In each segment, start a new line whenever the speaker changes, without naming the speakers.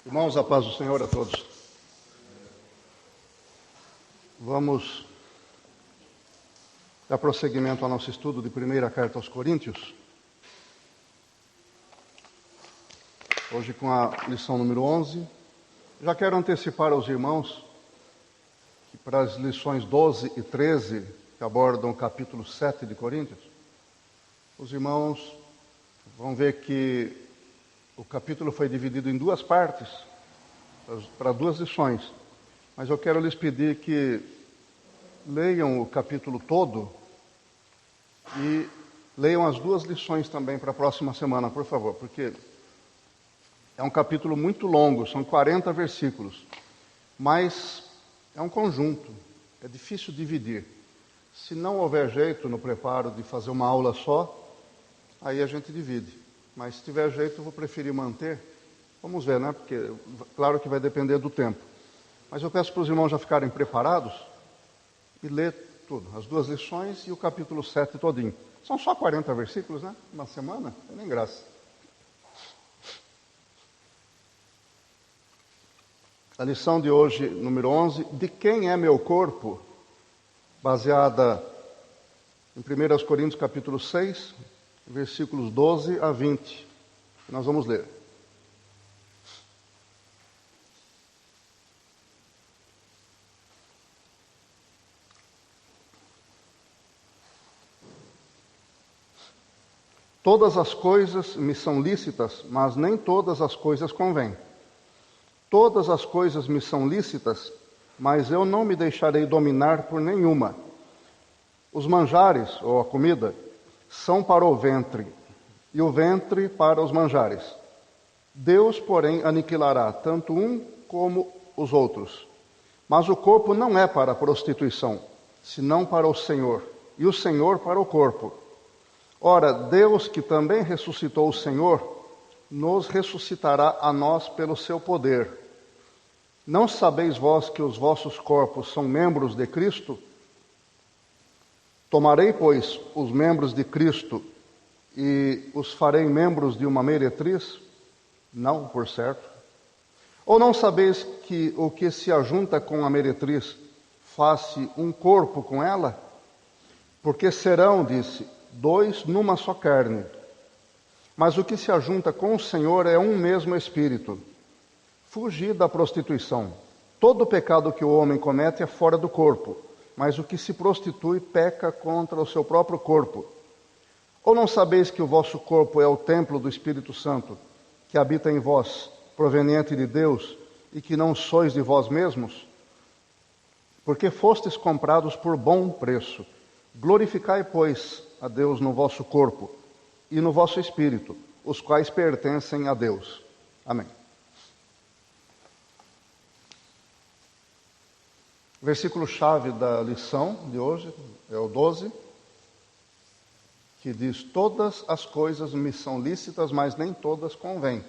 Irmãos, a paz do Senhor a todos. Vamos dar prosseguimento ao nosso estudo de primeira carta aos Coríntios. Hoje com a lição número 11. Já quero antecipar aos irmãos que para as lições 12 e 13, que abordam o capítulo 7 de Coríntios, os irmãos vão ver que o capítulo foi dividido em duas partes, para duas lições. Mas eu quero lhes pedir que leiam o capítulo todo e leiam as duas lições também para a próxima semana, por favor, porque é um capítulo muito longo, são 40 versículos, mas é um conjunto, é difícil dividir. Se não houver jeito no preparo de fazer uma aula só, aí a gente divide. Mas se tiver jeito, eu vou preferir manter. Vamos ver, né? Porque, claro que vai depender do tempo. Mas eu peço para os irmãos já ficarem preparados e ler tudo. As duas lições e o capítulo 7 todinho. São só 40 versículos, né? Uma semana, não é nem graça. A lição de hoje, número 11, de quem é meu corpo? Baseada em 1 Coríntios capítulo 6, versículos 12 a 20. Nós vamos ler. Todas as coisas me são lícitas, mas nem todas as coisas convêm. Todas as coisas me são lícitas, mas eu não me deixarei dominar por nenhuma. Os manjares, ou a comida, são para o ventre, e o ventre para os manjares. Deus, porém, aniquilará tanto um como os outros. Mas o corpo não é para a prostituição, senão para o Senhor, e o Senhor para o corpo. Ora, Deus, que também ressuscitou o Senhor, nos ressuscitará a nós pelo seu poder. Não sabeis vós que os vossos corpos são membros de Cristo? Tomarei, pois, os membros de Cristo e os farei membros de uma meretriz? Não, por certo. Ou não sabeis que o que se ajunta com a meretriz faz-se um corpo com ela? Porque serão, disse, dois numa só carne. Mas o que se ajunta com o Senhor é um mesmo espírito. Fugi da prostituição. Todo pecado que o homem comete é fora do corpo, mas o que se prostitui peca contra o seu próprio corpo. Ou não sabeis que o vosso corpo é o templo do Espírito Santo, que habita em vós, proveniente de Deus, e que não sois de vós mesmos? Porque fostes comprados por bom preço. Glorificai, pois, a Deus no vosso corpo e no vosso espírito, os quais pertencem a Deus. Amém. O versículo-chave da lição de hoje é o 12, que diz: todas as coisas me são lícitas, mas nem todas convêm.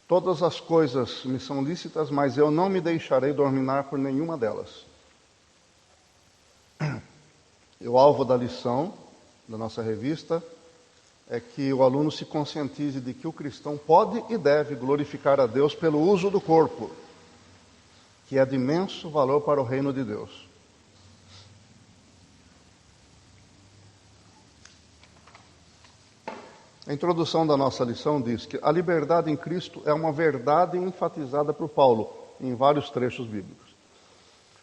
Todas as coisas me são lícitas, mas eu não me deixarei dominar por nenhuma delas. E o alvo da lição, da nossa revista, é que o aluno se conscientize de que o cristão pode e deve glorificar a Deus pelo uso do corpo, que é de imenso valor para o reino de Deus. A introdução da nossa lição diz que a liberdade em Cristo é uma verdade enfatizada por Paulo em vários trechos bíblicos.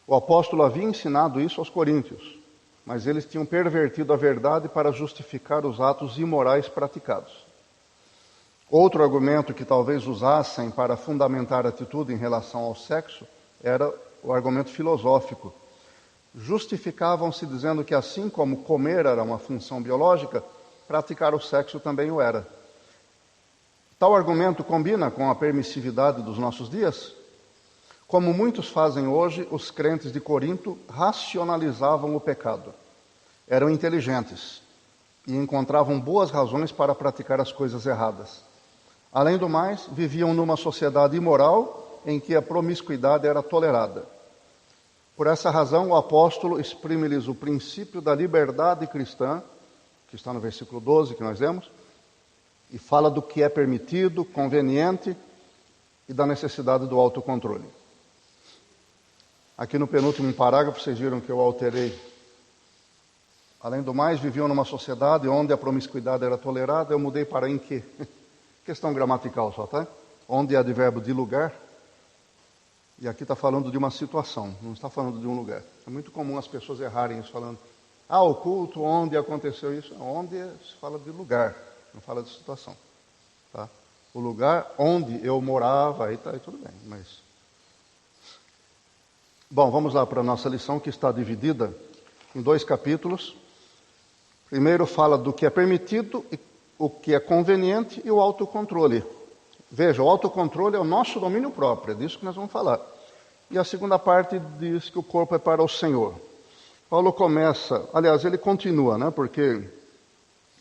O apóstolo havia ensinado isso aos coríntios, mas eles tinham pervertido a verdade para justificar os atos imorais praticados. Outro argumento que talvez usassem para fundamentar a atitude em relação ao sexo era o argumento filosófico. Justificavam-se dizendo que assim como comer era uma função biológica, praticar o sexo também o era. Tal argumento combina com a permissividade dos nossos dias? Como muitos fazem hoje, os crentes de Corinto racionalizavam o pecado. Eram inteligentes e encontravam boas razões para praticar as coisas erradas. Além do mais, viviam numa sociedade imoral em que a promiscuidade era tolerada. Por essa razão, o apóstolo exprime-lhes o princípio da liberdade cristã, que está no versículo 12 que nós lemos, e fala do que é permitido, conveniente, e da necessidade do autocontrole. Aqui no penúltimo parágrafo, vocês viram que eu alterei. Além do mais, viviam numa sociedade onde a promiscuidade era tolerada, eu mudei para em que? Questão gramatical só, tá? Onde é advérbio de lugar, e aqui está falando de uma situação, não está falando de um lugar. É muito comum as pessoas errarem isso, falando, o culto, onde aconteceu isso? Onde se fala de lugar, não fala de situação. Tá? O lugar onde eu morava, aí tudo bem, mas... Bom, vamos lá para a nossa lição, que está dividida em 2 capítulos. Primeiro fala do que é permitido, o que é conveniente e o autocontrole. Veja, o autocontrole é o nosso domínio próprio, é disso que nós vamos falar. E a segunda parte diz que o corpo é para o Senhor. Paulo começa, aliás, ele continua, né? Porque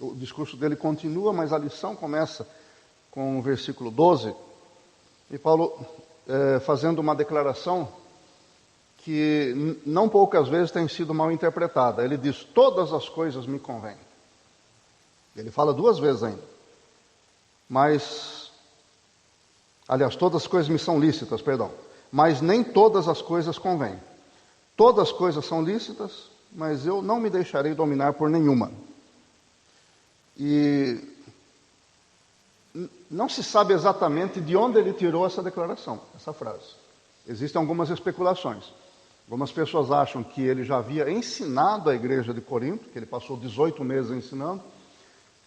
o discurso dele continua, mas a lição começa com o versículo 12. E Paulo fazendo uma declaração que não poucas vezes tem sido mal interpretada. Ele diz, todas as coisas me convêm. Ele fala 2 vezes ainda. Mas, aliás, todas as coisas me são lícitas, perdão. Mas nem todas as coisas convêm. Todas as coisas são lícitas, mas eu não me deixarei dominar por nenhuma. E não se sabe exatamente de onde ele tirou essa declaração, essa frase. Existem algumas especulações. Algumas pessoas acham que ele já havia ensinado a igreja de Corinto, que ele passou 18 meses ensinando.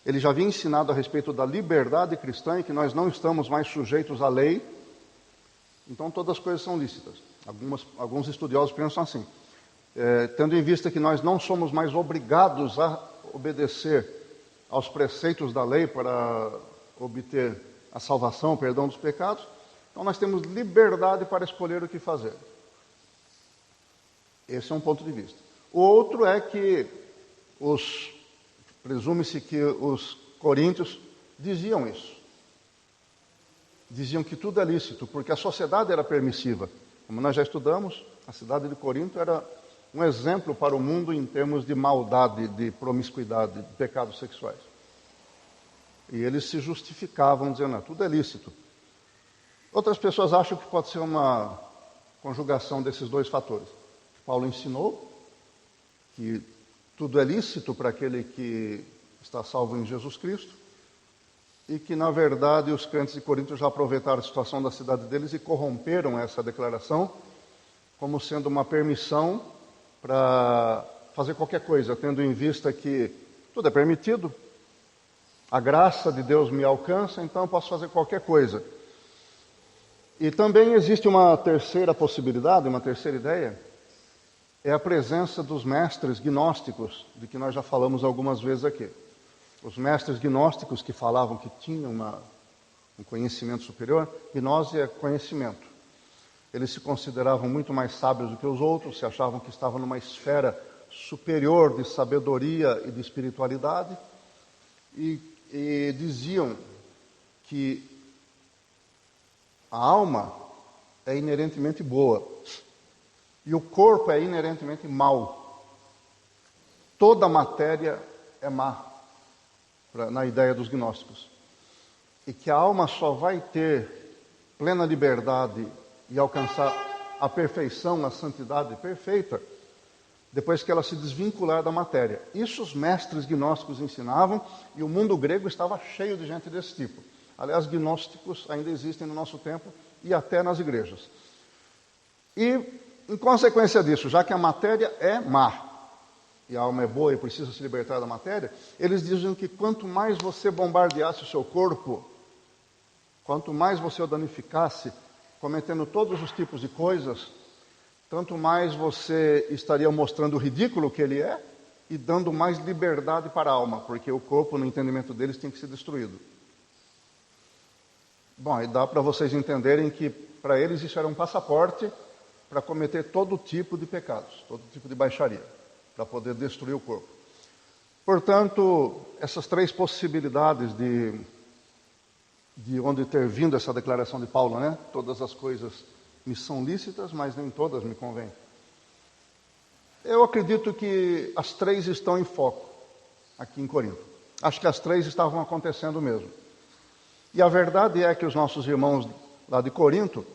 Ele já havia ensinado a respeito da liberdade cristã e que nós não estamos mais sujeitos à lei. Então todas as coisas são lícitas. Alguns estudiosos pensam assim. Tendo em vista que nós não somos mais obrigados a obedecer aos preceitos da lei para obter a salvação, o perdão dos pecados, então nós temos liberdade para escolher o que fazer. Esse é um ponto de vista. O outro é que presume-se que os coríntios diziam isso. Diziam que tudo é lícito, porque a sociedade era permissiva. Como nós já estudamos, a cidade de Corinto era um exemplo para o mundo em termos de maldade, de promiscuidade, de pecados sexuais. E eles se justificavam dizendo, tudo é lícito. Outras pessoas acham que pode ser uma conjugação desses 2 fatores. Paulo ensinou que tudo é lícito para aquele que está salvo em Jesus Cristo e que, na verdade, os crentes de Corinto já aproveitaram a situação da cidade deles e corromperam essa declaração como sendo uma permissão para fazer qualquer coisa, tendo em vista que tudo é permitido, a graça de Deus me alcança, então eu posso fazer qualquer coisa. E também existe uma terceira possibilidade, uma terceira ideia, é a presença dos mestres gnósticos, de que nós já falamos algumas vezes aqui. Os mestres gnósticos que falavam que tinham um conhecimento superior, gnose é conhecimento. Eles se consideravam muito mais sábios do que os outros, se achavam que estavam numa esfera superior de sabedoria e de espiritualidade, e diziam que a alma é inerentemente boa e o corpo é inerentemente mau. Toda a matéria é má, na ideia dos gnósticos. E que a alma só vai ter plena liberdade e alcançar a perfeição, a santidade perfeita, depois que ela se desvincular da matéria. Isso os mestres gnósticos ensinavam e o mundo grego estava cheio de gente desse tipo. Aliás, gnósticos ainda existem no nosso tempo e até nas igrejas. E, em consequência disso, já que a matéria é má e a alma é boa e precisa se libertar da matéria, eles dizem que quanto mais você bombardeasse o seu corpo, quanto mais você o danificasse, cometendo todos os tipos de coisas, tanto mais você estaria mostrando o ridículo que ele é e dando mais liberdade para a alma, porque o corpo, no entendimento deles, tem que ser destruído. Bom, aí dá para vocês entenderem que para eles isso era um passaporte para cometer todo tipo de pecados, todo tipo de baixaria, para poder destruir o corpo. Portanto, essas 3 possibilidades de onde ter vindo essa declaração de Paulo, né? Todas as coisas me são lícitas, mas nem todas me convêm. Eu acredito que as 3 estão em foco aqui em Corinto. Acho que as 3 estavam acontecendo mesmo. E a verdade é que os nossos irmãos lá de Corinto,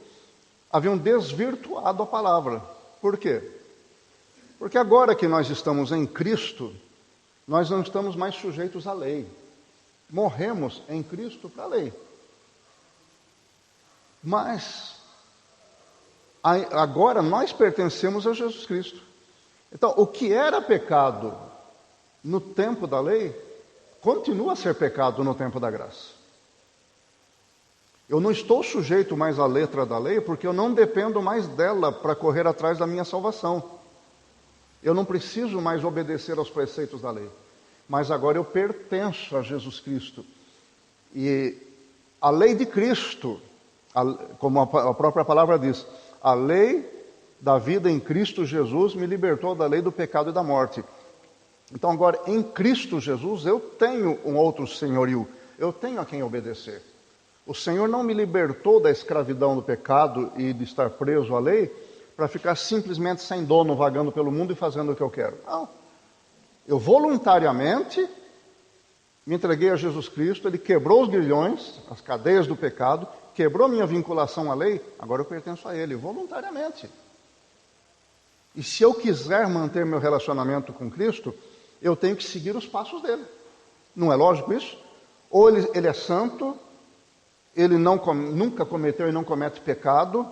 haviam desvirtuado a palavra. Por quê? Porque agora que nós estamos em Cristo, nós não estamos mais sujeitos à lei. Morremos em Cristo para a lei. Mas agora nós pertencemos a Jesus Cristo. Então, o que era pecado no tempo da lei, continua a ser pecado no tempo da graça. Eu não estou sujeito mais à letra da lei, porque eu não dependo mais dela para correr atrás da minha salvação. Eu não preciso mais obedecer aos preceitos da lei. Mas agora eu pertenço a Jesus Cristo. E a lei de Cristo, como a própria palavra diz, a lei da vida em Cristo Jesus me libertou da lei do pecado e da morte. Então agora, em Cristo Jesus, eu tenho um outro senhorio, eu tenho a quem obedecer. O Senhor não me libertou da escravidão do pecado e de estar preso à lei para ficar simplesmente sem dono, vagando pelo mundo e fazendo o que eu quero. Não. Eu voluntariamente me entreguei a Jesus Cristo, Ele quebrou os grilhões, as cadeias do pecado, quebrou minha vinculação à lei, agora eu pertenço a Ele, voluntariamente. E se eu quiser manter meu relacionamento com Cristo, eu tenho que seguir os passos dele. Não é lógico isso? Ou ele é santo, ele nunca cometeu e não comete pecado,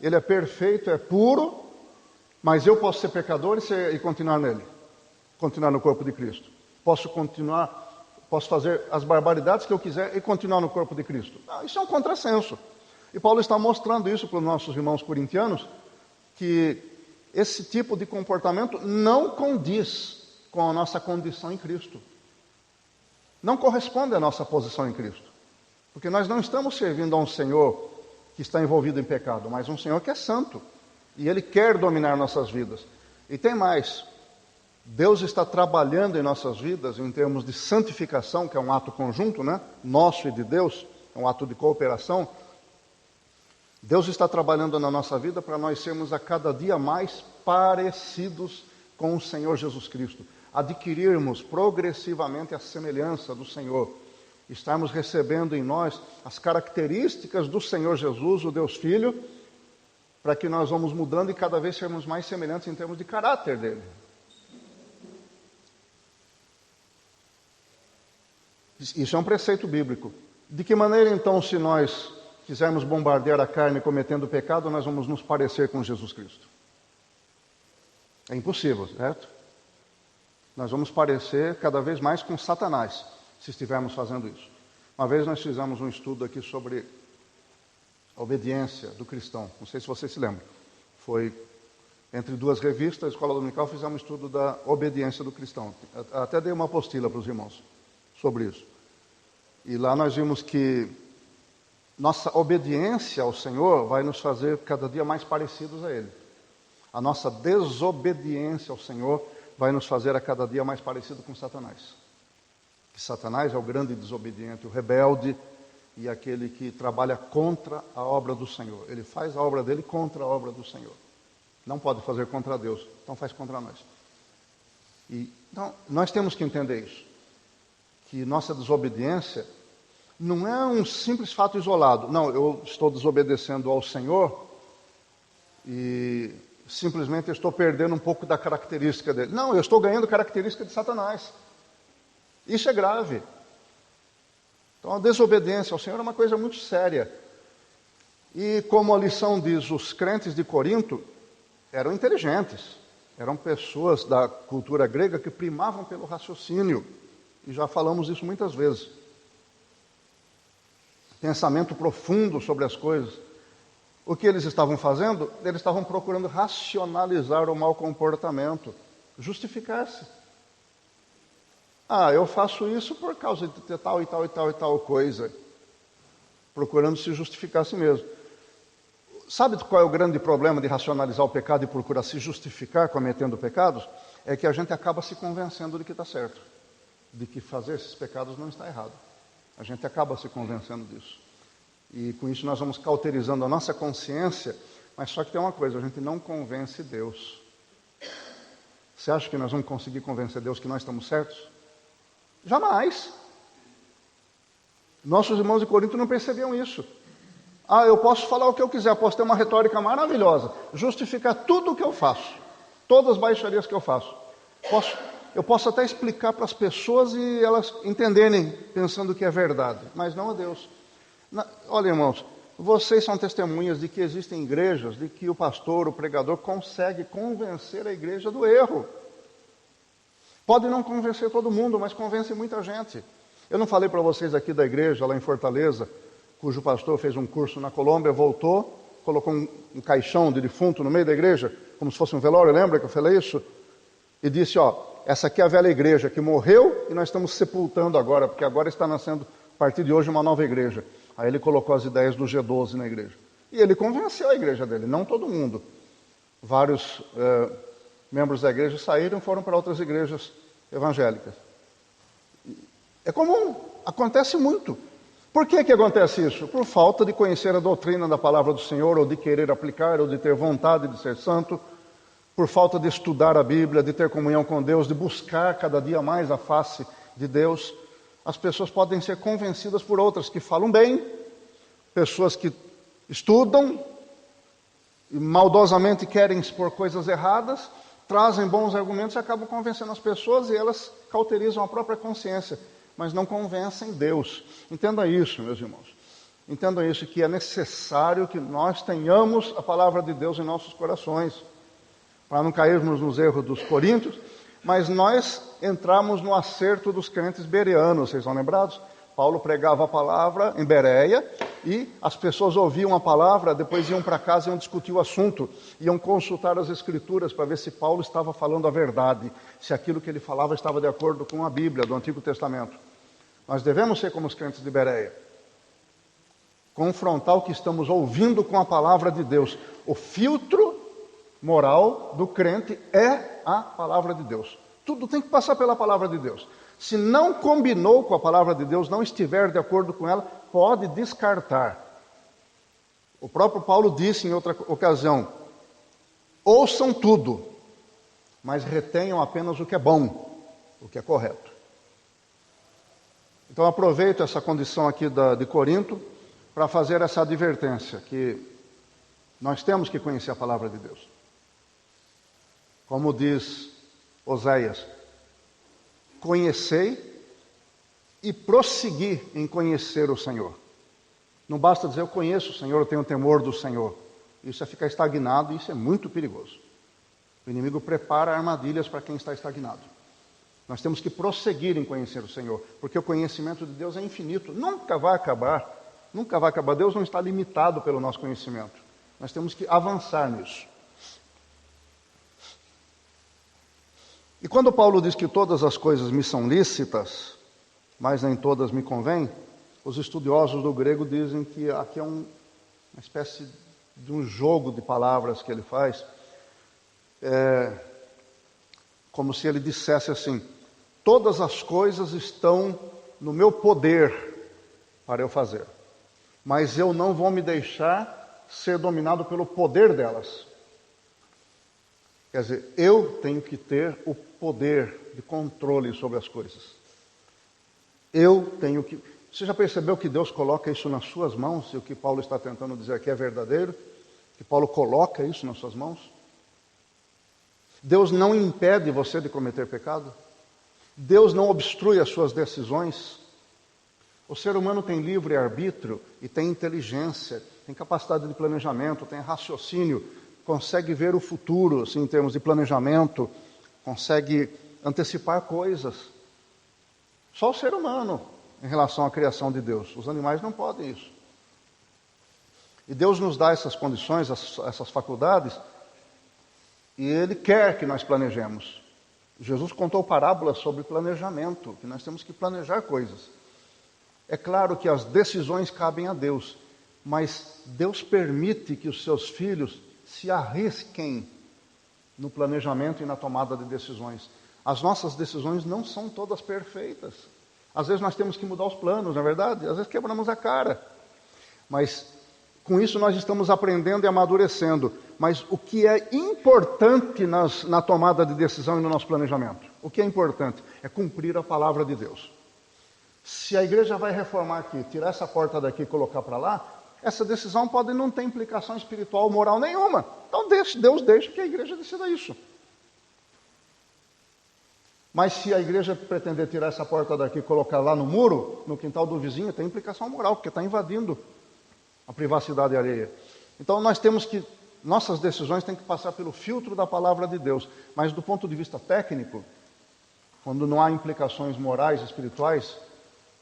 ele é perfeito, é puro, mas eu posso ser pecador e continuar nele, continuar no corpo de Cristo. Posso fazer as barbaridades que eu quiser e continuar no corpo de Cristo. Isso é um contrassenso. E Paulo está mostrando isso para os nossos irmãos corintianos, que esse tipo de comportamento não condiz com a nossa condição em Cristo. Não corresponde à nossa posição em Cristo. Porque nós não estamos servindo a um Senhor que está envolvido em pecado, mas um Senhor que é santo. E Ele quer dominar nossas vidas. E tem mais. Deus está trabalhando em nossas vidas em termos de santificação, que é um ato conjunto, né? Nosso e de Deus, é um ato de cooperação. Deus está trabalhando na nossa vida para nós sermos a cada dia mais parecidos com o Senhor Jesus Cristo. Adquirirmos progressivamente a semelhança do Senhor. Estarmos recebendo em nós as características do Senhor Jesus, o Deus Filho, para que nós vamos mudando e cada vez sermos mais semelhantes em termos de caráter dele. Isso é um preceito bíblico. De que maneira, então, se nós quisermos bombardear a carne cometendo pecado, nós vamos nos parecer com Jesus Cristo? É impossível, certo? Nós vamos parecer cada vez mais com Satanás, se estivermos fazendo isso. Uma vez nós fizemos um estudo aqui sobre a obediência do cristão. Não sei se vocês se lembram. Foi entre duas revistas, a Escola Dominical, fizemos um estudo da obediência do cristão. Até dei uma apostila para os irmãos sobre isso. E lá nós vimos que nossa obediência ao Senhor vai nos fazer cada dia mais parecidos a Ele. A nossa desobediência ao Senhor vai nos fazer a cada dia mais parecido com Satanás. Que Satanás é o grande desobediente, o rebelde e aquele que trabalha contra a obra do Senhor. Ele faz a obra dele contra a obra do Senhor. Não pode fazer contra Deus, então faz contra nós. Então, nós temos que entender isso. Que nossa desobediência não é um simples fato isolado. Não, eu estou desobedecendo ao Senhor e simplesmente estou perdendo um pouco da característica dele. Não, eu estou ganhando característica de Satanás. Isso é grave. Então a desobediência ao Senhor é uma coisa muito séria. E como a lição diz, os crentes de Corinto eram inteligentes. Eram pessoas da cultura grega que primavam pelo raciocínio. E já falamos isso muitas vezes. Pensamento profundo sobre as coisas. O que eles estavam fazendo? Eles estavam procurando racionalizar o mau comportamento, justificar-se. Eu faço isso por causa de tal e tal e tal e tal coisa. Procurando se justificar a si mesmo. Sabe qual é o grande problema de racionalizar o pecado e procurar se justificar cometendo pecados? É que a gente acaba se convencendo de que está certo. De que fazer esses pecados não está errado. A gente acaba se convencendo disso. E com isso nós vamos cauterizando a nossa consciência, mas só que tem uma coisa, a gente não convence Deus. Você acha que nós vamos conseguir convencer Deus que nós estamos certos? Jamais. Nossos irmãos de Corinto não percebiam isso. Eu posso falar o que eu quiser, posso ter uma retórica maravilhosa, justificar tudo o que eu faço, todas as baixarias que eu faço. Eu posso até explicar para as pessoas e elas entenderem, pensando que é verdade, mas não a Deus. Olha, irmãos, vocês são testemunhas de que existem igrejas, de que o pastor, o pregador, consegue convencer a igreja do erro. Pode não convencer todo mundo, mas convence muita gente. Eu não falei para vocês aqui da igreja, lá em Fortaleza, cujo pastor fez um curso na Colômbia, voltou, colocou um caixão de defunto no meio da igreja, como se fosse um velório, lembra que eu falei isso? E disse, essa aqui é a velha igreja que morreu e nós estamos sepultando agora, porque agora está nascendo, a partir de hoje, uma nova igreja. Aí ele colocou as ideias do G12 na igreja. E ele convenceu a igreja dele, não todo mundo. Vários membros da igreja saíram e foram para outras igrejas evangélicas. É comum, acontece muito. Por que acontece isso? Por falta de conhecer a doutrina da palavra do Senhor, ou de querer aplicar, ou de ter vontade de ser santo, por falta de estudar a Bíblia, de ter comunhão com Deus, de buscar cada dia mais a face de Deus. As pessoas podem ser convencidas por outras que falam bem, pessoas que estudam e maldosamente querem expor coisas erradas, trazem bons argumentos e acabam convencendo as pessoas e elas cauterizam a própria consciência, mas não convencem Deus. Entenda isso, meus irmãos. Entendam isso, que é necessário que nós tenhamos a palavra de Deus em nossos corações, para não cairmos nos erros dos coríntios, mas nós entramos no acerto dos crentes bereanos, vocês estão lembrados? Paulo pregava a palavra em Bereia e as pessoas ouviam a palavra, depois iam para casa e iam discutir o assunto, iam consultar as escrituras para ver se Paulo estava falando a verdade, se aquilo que ele falava estava de acordo com a Bíblia do Antigo Testamento. Nós devemos ser como os crentes de Bereia, confrontar o que estamos ouvindo com a palavra de Deus. O filtro moral do crente é a palavra de Deus. Tudo tem que passar pela palavra de Deus. Se não combinou com a palavra de Deus, não estiver de acordo com ela, pode descartar. O próprio Paulo disse em outra ocasião, ouçam tudo, mas retenham apenas o que é bom, o que é correto. Então aproveito essa condição aqui de Corinto para fazer essa advertência, que nós temos que conhecer a palavra de Deus. Como diz Oséias, conhecei e prossegui em conhecer o Senhor. Não basta dizer eu conheço o Senhor, eu tenho temor do Senhor. Isso é ficar estagnado e isso é muito perigoso. O inimigo prepara armadilhas para quem está estagnado. Nós temos que prosseguir em conhecer o Senhor, porque o conhecimento de Deus é infinito, nunca vai acabar, nunca vai acabar. Deus não está limitado pelo nosso conhecimento. Nós temos que avançar nisso. E quando Paulo diz que todas as coisas me são lícitas, mas nem todas me convêm, os estudiosos do grego dizem que aqui é uma espécie de um jogo de palavras que ele faz, como se ele dissesse assim, todas as coisas estão no meu poder para eu fazer, mas eu não vou me deixar ser dominado pelo poder delas. Quer dizer, eu tenho que ter o poder de controle sobre as coisas. Eu tenho que... Você já percebeu que Deus coloca isso nas suas mãos? E o que Paulo está tentando dizer aqui é verdadeiro? Que Paulo coloca isso nas suas mãos? Deus não impede você de cometer pecado? Deus não obstrui as suas decisões? O ser humano tem livre arbítrio e tem inteligência, tem capacidade de planejamento, tem raciocínio, consegue ver o futuro, assim, em termos de planejamento, consegue antecipar coisas. Só o ser humano, em relação à criação de Deus. Os animais não podem isso. E Deus nos dá essas condições, essas faculdades, e Ele quer que nós planejemos. Jesus contou parábolas sobre planejamento, que nós temos que planejar coisas. É claro que as decisões cabem a Deus, mas Deus permite que os seus filhos se arrisquem no planejamento e na tomada de decisões. As nossas decisões não são todas perfeitas. Às vezes nós temos que mudar os planos, não é verdade? Às vezes quebramos a cara. Mas com isso nós estamos aprendendo e amadurecendo. Mas o que é importante na tomada de decisão e no nosso planejamento? O que é importante? É cumprir a palavra de Deus. Se a igreja vai reformar aqui, tirar essa porta daqui e colocar para lá, essa decisão pode não ter implicação espiritual ou moral nenhuma. Então Deus deixa que a igreja decida isso. Mas se a igreja pretender tirar essa porta daqui e colocar lá no muro, no quintal do vizinho, tem implicação moral, porque está invadindo a privacidade alheia. Então nossas decisões têm que passar pelo filtro da palavra de Deus. Mas do ponto de vista técnico, quando não há implicações morais e espirituais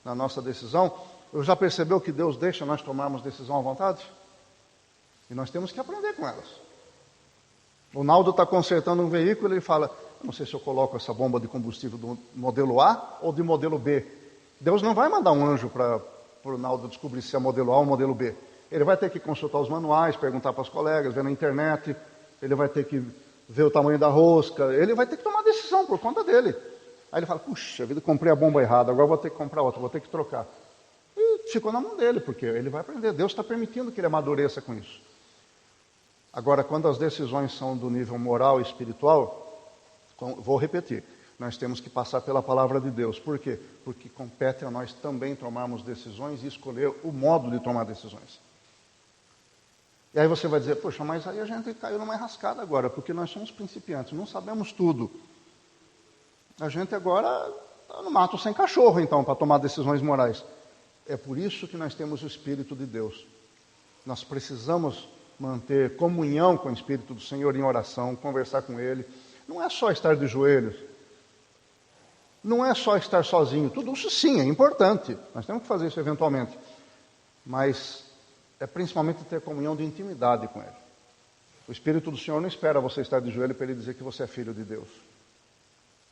na nossa decisão, já percebeu que Deus deixa nós tomarmos decisão à vontade? E nós temos que aprender com elas. O Naldo está consertando um veículo e ele fala, não sei se eu coloco essa bomba de combustível do modelo A ou de modelo B. Deus não vai mandar um anjo para o Naldo descobrir se é modelo A ou modelo B. Ele vai ter que consultar os manuais, perguntar para os colegas, ver na internet, ele vai ter que ver o tamanho da rosca, ele vai ter que tomar decisão por conta dele. Aí ele fala, puxa vida, comprei a bomba errada, agora vou ter que comprar outra, vou ter que trocar. E ficou na mão dele, porque ele vai aprender. Deus está permitindo que ele amadureça com isso. Agora, quando as decisões são do nível moral e espiritual, vou repetir, nós temos que passar pela palavra de Deus. Por quê? Porque compete a nós também tomarmos decisões e escolher o modo de tomar decisões. E aí você vai dizer, poxa, mas aí a gente caiu numa enrascada agora, porque nós somos principiantes, não sabemos tudo. A gente agora está no mato sem cachorro, então, para tomar decisões morais. É por isso que nós temos o Espírito de Deus. Nós precisamos manter comunhão com o Espírito do Senhor em oração, conversar com Ele. Não é só estar de joelhos. Não é só estar sozinho. Tudo isso sim é importante. Nós temos que fazer isso eventualmente. Mas é principalmente ter comunhão de intimidade com Ele. O Espírito do Senhor não espera você estar de joelho para Ele dizer que você é filho de Deus.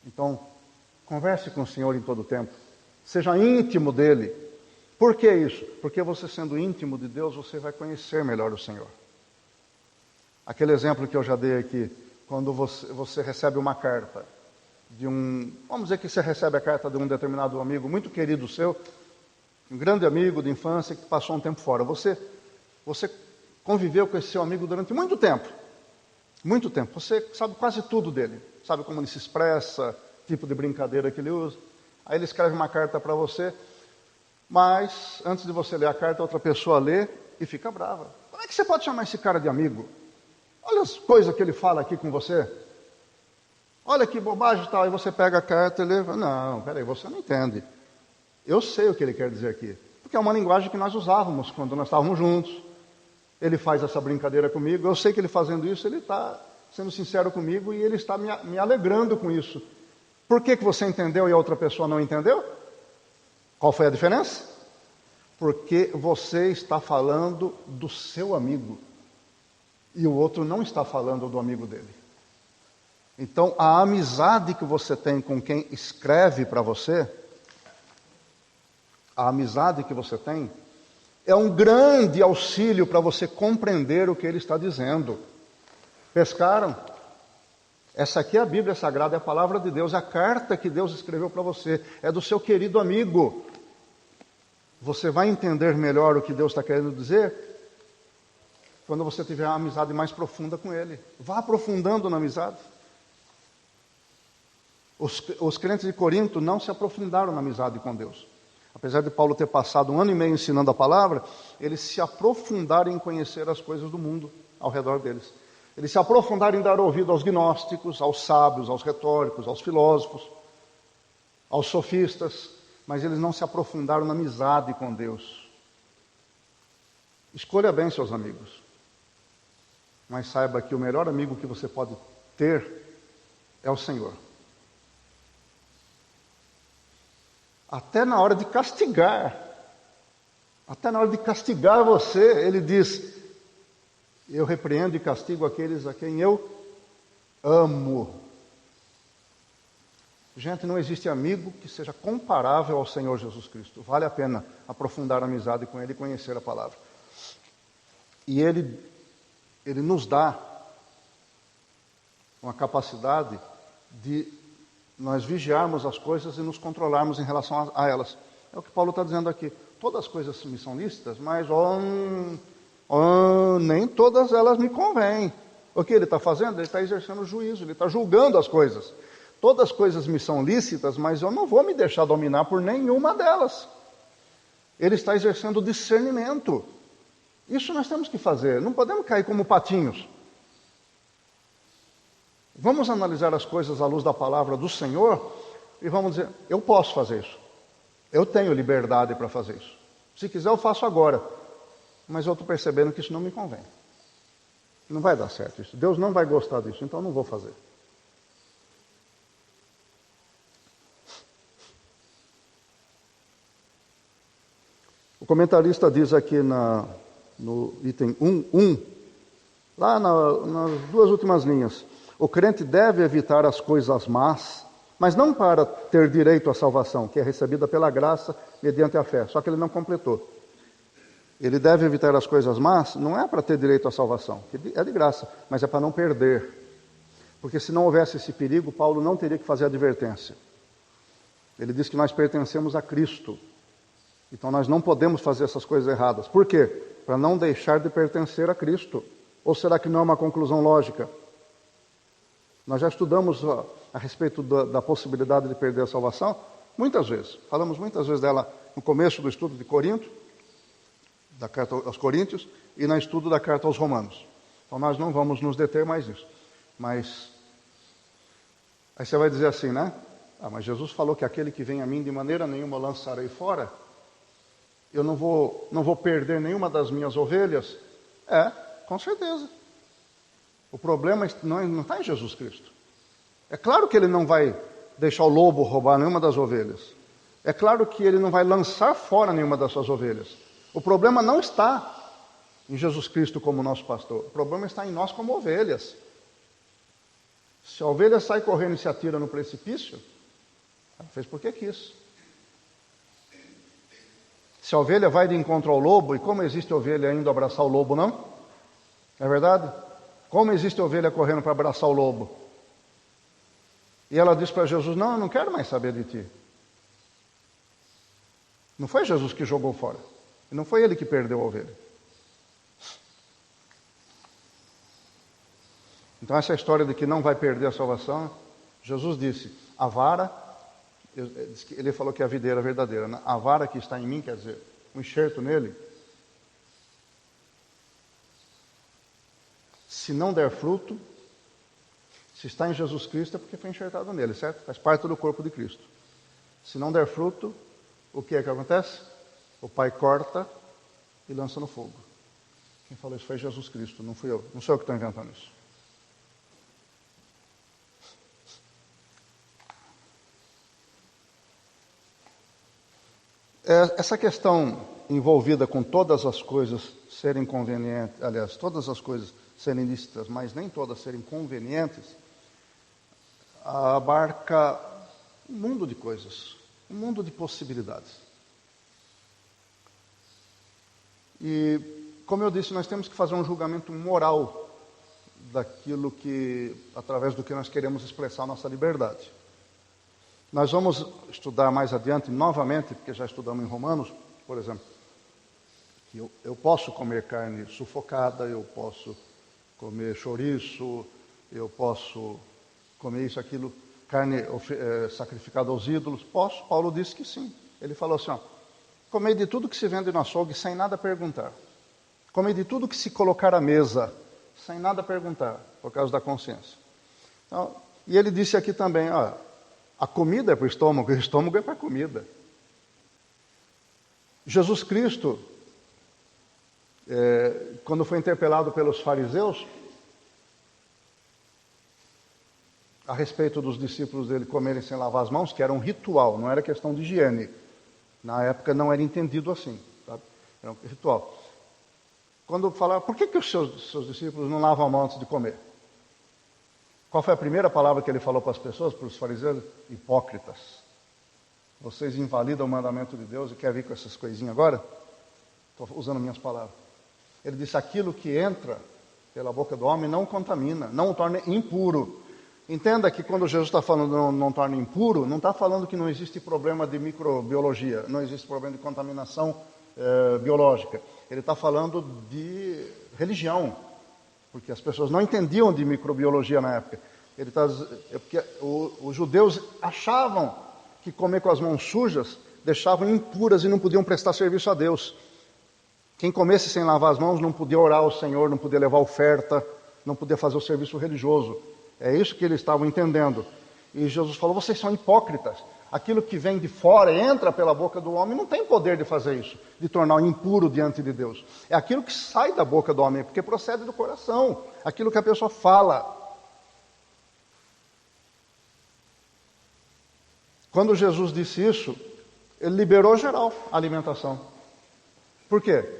Então, converse com o Senhor em todo o tempo. Seja íntimo dEle. Por que isso? Porque você sendo íntimo de Deus, você vai conhecer melhor o Senhor. Aquele exemplo que eu já dei aqui, quando você recebe uma carta vamos dizer que você recebe a carta de um determinado amigo, muito querido seu, um grande amigo de infância que passou um tempo fora. Você conviveu com esse seu amigo durante muito tempo. Muito tempo. Você sabe quase tudo dele. Sabe como ele se expressa, tipo de brincadeira que ele usa. Aí ele escreve uma carta para você, mas antes de você ler a carta, outra pessoa lê e fica brava. Como é que você pode chamar esse cara de amigo? Olha as coisas que ele fala aqui com você. Olha que bobagem e tal. Aí você pega a carta e lê. Não, peraí, você não entende. Eu sei o que ele quer dizer aqui. Porque é uma linguagem que nós usávamos quando nós estávamos juntos. Ele faz essa brincadeira comigo. Eu sei que ele fazendo isso, ele está sendo sincero comigo e ele está me alegrando com isso. Por que você entendeu e a outra pessoa não entendeu? Qual foi a diferença? Porque você está falando do seu amigo e o outro não está falando do amigo dele. Então, a amizade que você tem com quem escreve para você, a amizade que você tem, é um grande auxílio para você compreender o que ele está dizendo. Pescaram? Essa aqui é a Bíblia Sagrada, é a palavra de Deus, é a carta que Deus escreveu para você, é do seu querido amigo. Você vai entender melhor o que Deus está querendo dizer quando você tiver uma amizade mais profunda com Ele. Vá aprofundando na amizade. Os crentes de Corinto não se aprofundaram na amizade com Deus. Apesar de Paulo ter passado 1 ano e meio ensinando a palavra, eles se aprofundaram em conhecer as coisas do mundo ao redor deles. Eles se aprofundaram em dar ouvido aos gnósticos, aos sábios, aos retóricos, aos filósofos, aos sofistas, mas eles não se aprofundaram na amizade com Deus. Escolha bem seus amigos, mas saiba que o melhor amigo que você pode ter é o Senhor. Até na hora de castigar você, Ele diz, eu repreendo e castigo aqueles a quem eu amo. Gente, não existe amigo que seja comparável ao Senhor Jesus Cristo. Vale a pena aprofundar a amizade com Ele e conhecer a palavra. E Ele nos dá uma capacidade de nós vigiarmos as coisas e nos controlarmos em relação a elas. É o que Paulo está dizendo aqui. Todas as coisas me são lícitas, mas nem todas elas me convêm. O que ele está fazendo? Ele está exercendo juízo, ele está julgando as coisas. Todas as coisas me são lícitas, mas eu não vou me deixar dominar por nenhuma delas. Ele está exercendo discernimento. Isso nós temos que fazer, não podemos cair como patinhos. Vamos analisar as coisas à luz da palavra do Senhor e vamos dizer, eu posso fazer isso. Eu tenho liberdade para fazer isso. Se quiser eu faço agora, mas eu estou percebendo que isso não me convém. Não vai dar certo isso. Deus não vai gostar disso, então eu não vou fazer. O comentarista diz aqui no item 1.1, lá nas duas últimas linhas, o crente deve evitar as coisas más, mas não para ter direito à salvação, que é recebida pela graça mediante a fé. Só que ele não completou. Ele deve evitar as coisas más, não é para ter direito à salvação, que é de graça, mas é para não perder. Porque se não houvesse esse perigo, Paulo não teria que fazer advertência. Ele diz que nós pertencemos a Cristo. Então nós não podemos fazer essas coisas erradas. Por quê? Para não deixar de pertencer a Cristo. Ou será que não é uma conclusão lógica? Nós já estudamos a respeito da possibilidade de perder a salvação muitas vezes. Falamos muitas vezes dela no começo do estudo de Corinto, da carta aos Coríntios, e no estudo da carta aos Romanos. Então nós não vamos nos deter mais nisso. Mas aí você vai dizer assim, né? Mas Jesus falou que aquele que vem a mim de maneira nenhuma lançarei fora. Eu não vou perder nenhuma das minhas ovelhas? Com certeza. O problema não está em Jesus Cristo. É claro que ele não vai deixar o lobo roubar nenhuma das ovelhas. É claro que ele não vai lançar fora nenhuma das suas ovelhas. O problema não está em Jesus Cristo como nosso pastor. O problema está em nós como ovelhas. Se a ovelha sai correndo e se atira no precipício, ela fez porque quis. Se a ovelha vai de encontro ao lobo, e como existe ovelha indo abraçar o lobo, não? É verdade? Como existe ovelha correndo para abraçar o lobo? E ela diz para Jesus, não, eu não quero mais saber de ti. Não foi Jesus que jogou fora. E não foi ele que perdeu a ovelha. Então essa história de que não vai perder a salvação, Jesus disse, a vara, ele falou que é a videira verdadeira, né? A vara que está em mim, quer dizer, um enxerto nele, se não der fruto, se está em Jesus Cristo é porque foi enxertado nele, certo? Faz parte do corpo de Cristo. Se não der fruto, o que é que acontece? O Pai corta e lança no fogo. Quem falou isso foi Jesus Cristo, não fui eu. Não sou eu que estou inventando isso. Essa questão envolvida com todas as coisas serem convenientes, aliás, todas as coisas serem lícitas, mas nem todas serem convenientes, abarca um mundo de coisas, um mundo de possibilidades. E, como eu disse, nós temos que fazer um julgamento moral daquilo que, através do que nós queremos expressar nossa liberdade. Nós vamos estudar mais adiante novamente, porque já estudamos em Romanos, por exemplo, que eu posso comer carne sufocada, eu posso comer chouriço, eu posso comer isso, aquilo, carne sacrificada aos ídolos. Posso? Paulo disse que sim. Ele falou assim, comei de tudo que se vende no açougue, sem nada perguntar. Comei de tudo que se colocar à mesa, sem nada perguntar, por causa da consciência. Então, e ele disse aqui também, a comida é para o estômago é para a comida. Jesus Cristo, quando foi interpelado pelos fariseus, a respeito dos discípulos dele comerem sem lavar as mãos, que era um ritual, não era questão de higiene. Na época não era entendido assim, sabe? Era um ritual. Quando falaram, por que os seus discípulos não lavam a mão antes de comer? Qual foi a primeira palavra que ele falou para as pessoas, para os fariseus? Hipócritas. Vocês invalidam o mandamento de Deus e querem vir com essas coisinhas agora? Estou usando minhas palavras. Ele disse, aquilo que entra pela boca do homem não contamina, não o torna impuro. Entenda que quando Jesus está falando não torna impuro, não está falando que não existe problema de microbiologia, não existe problema de contaminação biológica. Ele está falando de religião, porque as pessoas não entendiam de microbiologia na época. Porque os judeus achavam que comer com as mãos sujas deixavam impuras e não podiam prestar serviço a Deus. Quem comesse sem lavar as mãos não podia orar ao Senhor, não podia levar oferta, não podia fazer o serviço religioso. É isso que eles estavam entendendo. E Jesus falou, vocês são hipócritas. Aquilo que vem de fora, entra pela boca do homem, não tem poder de fazer isso, de tornar impuro diante de Deus. É aquilo que sai da boca do homem, porque procede do coração, aquilo que a pessoa fala. Quando Jesus disse isso, ele liberou geral a alimentação. Por quê?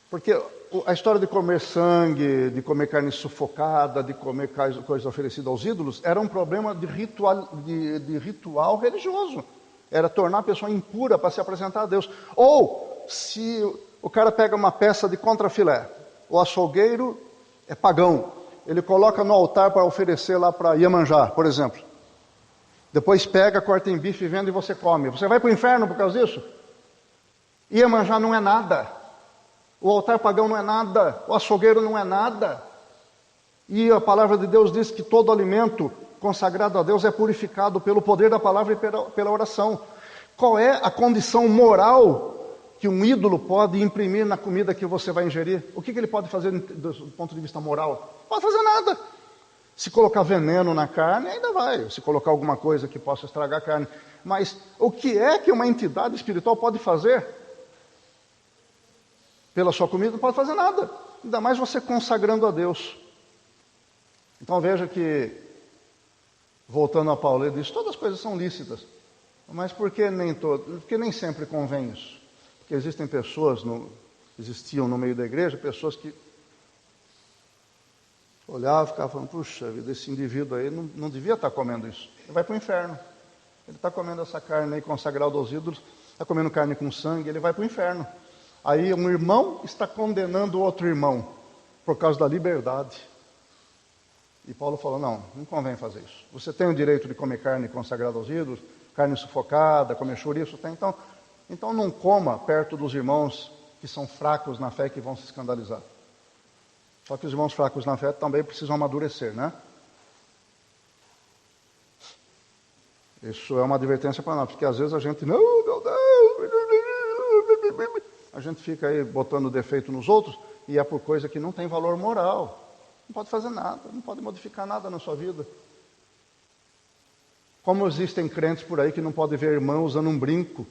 Porque a história de comer sangue, de comer carne sufocada, de comer coisa oferecida aos ídolos, era um problema de ritual religioso. Era tornar a pessoa impura para se apresentar a Deus. Ou, se o cara pega uma peça de contrafilé, o açougueiro é pagão, ele coloca no altar para oferecer lá para Iemanjá, por exemplo. Depois pega, corta em bife e vende e você come. Você vai para o inferno por causa disso? Iemanjá não é nada. O altar pagão não é nada. O açougueiro não é nada. E a palavra de Deus diz que todo alimento consagrado a Deus é purificado pelo poder da palavra e pela oração. Qual é a condição moral que um ídolo pode imprimir na comida que você vai ingerir? O que ele pode fazer do ponto de vista moral? Não pode fazer nada. Se colocar veneno na carne, ainda vai. Se colocar alguma coisa que possa estragar a carne. Mas o que é que uma entidade espiritual pode fazer pela sua comida? Não pode fazer nada. Ainda mais você consagrando a Deus. Então veja que, voltando a Paulo, ele diz, todas as coisas são lícitas. Mas por que nem todas? Porque nem sempre convém isso. Porque existem pessoas, existiam no meio da igreja, pessoas que olhava e ficava falando, puxa vida, esse indivíduo aí não devia estar comendo isso. Ele vai para o inferno. Ele está comendo essa carne aí consagrada aos ídolos, está comendo carne com sangue, ele vai para o inferno. Aí um irmão está condenando o outro irmão por causa da liberdade. E Paulo falou, não convém fazer isso. Você tem o direito de comer carne consagrada aos ídolos, carne sufocada, comer chouriço, tem. Então não coma perto dos irmãos que são fracos na fé, que vão se escandalizar. Só que os irmãos fracos na fé também precisam amadurecer, né? Isso é uma advertência para nós, porque às vezes a gente, a gente fica aí botando defeito nos outros, e é por coisa que não tem valor moral. Não pode fazer nada, não pode modificar nada na sua vida. Como existem crentes por aí que não podem ver irmão usando um brinco,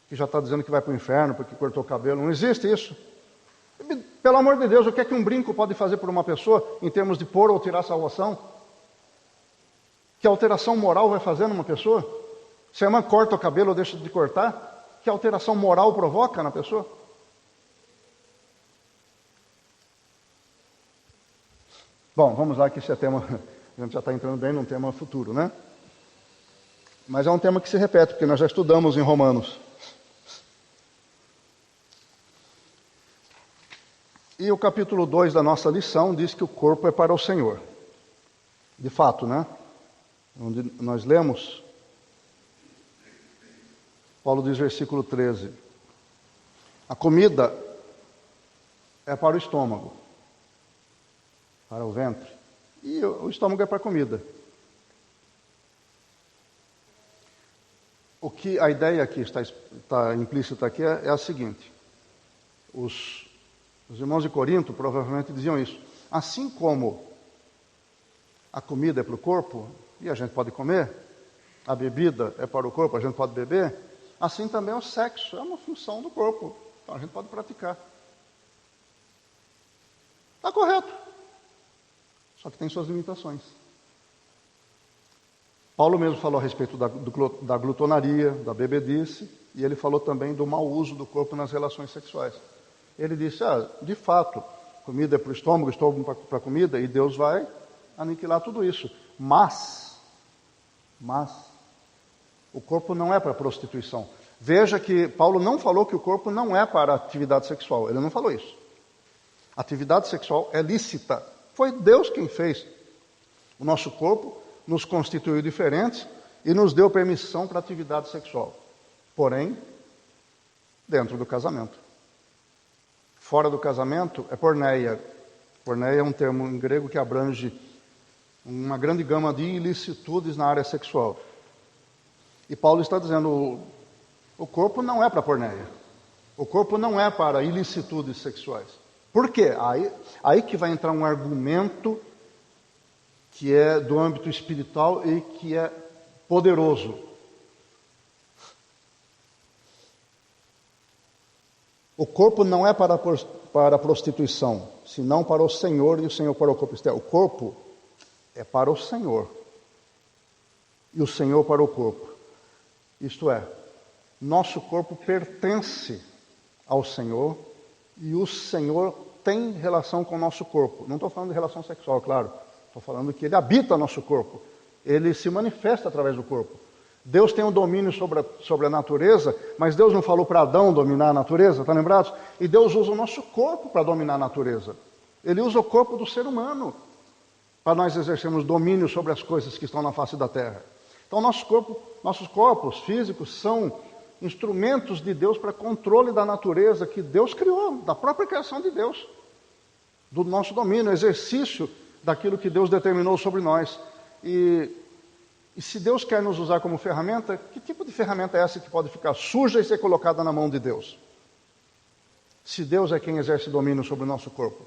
que já está dizendo que vai para o inferno porque cortou o cabelo. Não existe isso. Pelo amor de Deus, o que é que um brinco pode fazer por uma pessoa em termos de pôr ou tirar a salvação? Que alteração moral vai fazer numa pessoa? Se a irmã corta o cabelo ou deixa de cortar, que alteração moral provoca na pessoa? Bom, vamos lá que esse é tema, a gente já está entrando bem num tema futuro, né? Mas é um tema que se repete, porque nós já estudamos em Romanos. E o capítulo 2 da nossa lição diz que o corpo é para o Senhor. De fato, né? Onde nós lemos, Paulo diz, versículo 13: a comida é para o estômago, para o ventre, e o estômago é para a comida. O que a ideia que está implícita aqui é a seguinte: os irmãos de Corinto provavelmente diziam isso. Assim como a comida é para o corpo, e a gente pode comer, a bebida é para o corpo, a gente pode beber, assim também o sexo é uma função do corpo, então a gente pode praticar. Está correto. Só que tem suas limitações. Paulo mesmo falou a respeito da glutonaria, da bebedice, e ele falou também do mau uso do corpo nas relações sexuais. Ele disse, de fato, comida é para o estômago para a comida, e Deus vai aniquilar tudo isso. Mas, o corpo não é para prostituição. Veja que Paulo não falou que o corpo não é para atividade sexual. Ele não falou isso. Atividade sexual é lícita. Foi Deus quem fez. O nosso corpo nos constituiu diferentes e nos deu permissão para atividade sexual. Porém, dentro do casamento. Fora do casamento é porneia. Porneia é um termo em grego que abrange uma grande gama de ilicitudes na área sexual. E Paulo está dizendo, o corpo não é para porneia. O corpo não é para ilicitudes sexuais. Por quê? Aí que vai entrar um argumento que é do âmbito espiritual e que é poderoso. O corpo não é para a prostituição, senão para o Senhor e o Senhor para o corpo. O corpo é para o Senhor e o Senhor para o corpo. Isto é, nosso corpo pertence ao Senhor e o Senhor tem relação com o nosso corpo. Não estou falando de relação sexual, claro. Estou falando que Ele habita nosso corpo. Ele se manifesta através do corpo. Deus tem um domínio sobre a natureza, mas Deus não falou para Adão dominar a natureza, está lembrado? E Deus usa o nosso corpo para dominar a natureza. Ele usa o corpo do ser humano para nós exercermos domínio sobre as coisas que estão na face da terra. Então, nossos corpos físicos são instrumentos de Deus para controle da natureza que Deus criou, da própria criação de Deus, do nosso domínio, exercício daquilo que Deus determinou sobre nós. E se Deus quer nos usar como ferramenta, que tipo de ferramenta é essa que pode ficar suja e ser colocada na mão de Deus? Se Deus é quem exerce domínio sobre o nosso corpo.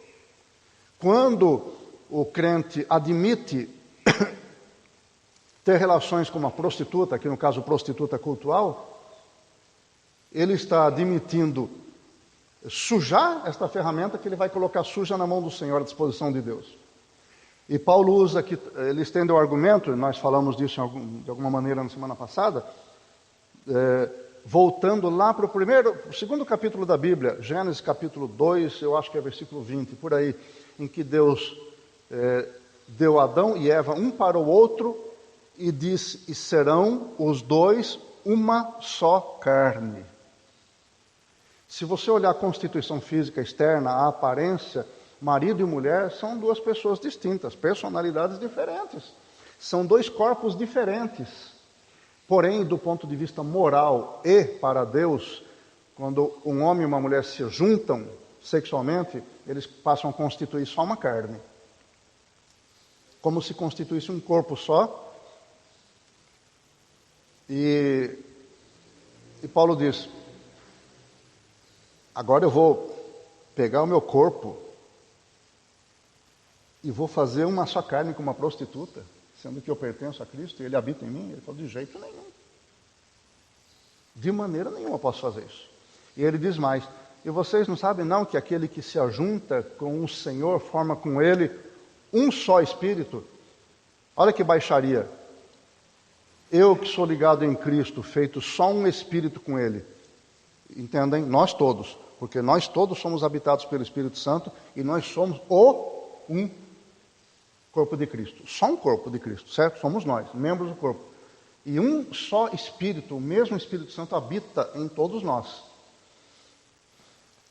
Quando o crente admite ter relações com uma prostituta, aqui no caso prostituta cultural, ele está admitindo sujar esta ferramenta que ele vai colocar suja na mão do Senhor, à disposição de Deus. E Paulo usa aqui, ele estende o argumento, nós falamos disso de alguma maneira na semana passada, voltando lá para o segundo capítulo da Bíblia, Gênesis capítulo 2, eu acho que é versículo 20, por aí, em que Deus deu Adão e Eva um para o outro e disse, e serão os dois uma só carne. Se você olhar a constituição física externa, a aparência, marido e mulher são duas pessoas distintas, personalidades diferentes. São dois corpos diferentes. Porém, do ponto de vista moral e para Deus, quando um homem e uma mulher se juntam sexualmente, eles passam a constituir só uma carne. Como se constituísse um corpo só. E Paulo diz, agora eu vou pegar o meu corpo e vou fazer uma só carne com uma prostituta, sendo que eu pertenço a Cristo e Ele habita em mim. Ele falou, de jeito nenhum. De maneira nenhuma eu posso fazer isso. E ele diz mais, e vocês não sabem não que aquele que se ajunta com o Senhor forma com Ele um só espírito? Olha que baixaria. Eu que sou ligado em Cristo, feito só um espírito com Ele. Entendem? Nós todos. Porque nós todos somos habitados pelo Espírito Santo e nós somos um corpo de Cristo. Só um corpo de Cristo, certo? Somos nós, membros do corpo. E um só Espírito, o mesmo Espírito Santo habita em todos nós.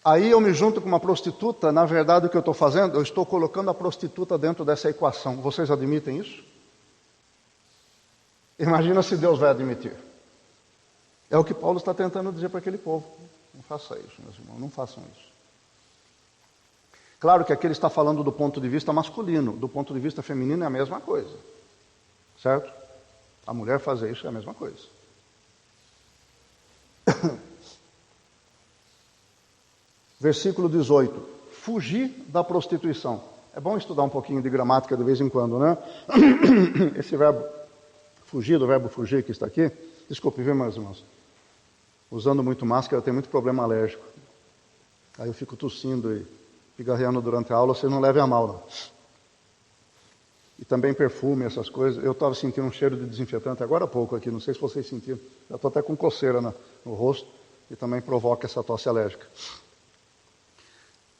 Aí eu me junto com uma prostituta, na verdade o que eu estou fazendo? Eu estou colocando a prostituta dentro dessa equação. Vocês admitem isso? Imagina se Deus vai admitir. É o que Paulo está tentando dizer para aquele povo. Não faça isso, meus irmãos, não façam isso. Claro que aqui ele está falando do ponto de vista masculino, do ponto de vista feminino é a mesma coisa. Certo? A mulher fazer isso é a mesma coisa. Versículo 18. Fugir da prostituição. É bom estudar um pouquinho de gramática de vez em quando, né? Esse verbo fugir, do verbo fugir que está aqui. Desculpe, viu, meus irmãos? Usando muito máscara, eu tenho muito problema alérgico. Aí eu fico tossindo e pigarreando durante a aula, vocês não levem a mal, não. E também perfume, essas coisas. Eu estava sentindo um cheiro de desinfetante agora há pouco aqui, não sei se vocês sentiram. Eu estou até com coceira no rosto e também provoca essa tosse alérgica.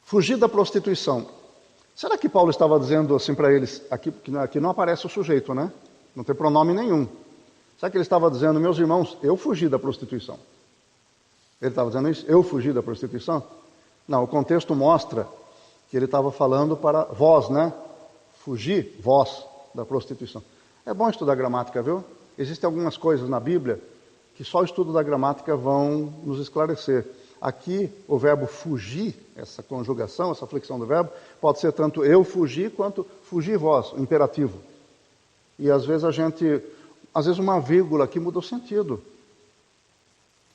Fugir da prostituição. Será que Paulo estava dizendo assim para eles, aqui não aparece o sujeito, né? Não tem pronome nenhum. Será que ele estava dizendo, meus irmãos, eu fugi da prostituição? Ele estava dizendo isso? Eu fugi da prostituição? Não, o contexto mostra que ele estava falando para vós, né? Fugir, vós, da prostituição. É bom estudar gramática, viu? Existem algumas coisas na Bíblia que só o estudo da gramática vão nos esclarecer. Aqui, o verbo fugir, essa conjugação, essa flexão do verbo, pode ser tanto eu fugir quanto fugir vós, o imperativo. E às vezes uma vírgula aqui muda o sentido.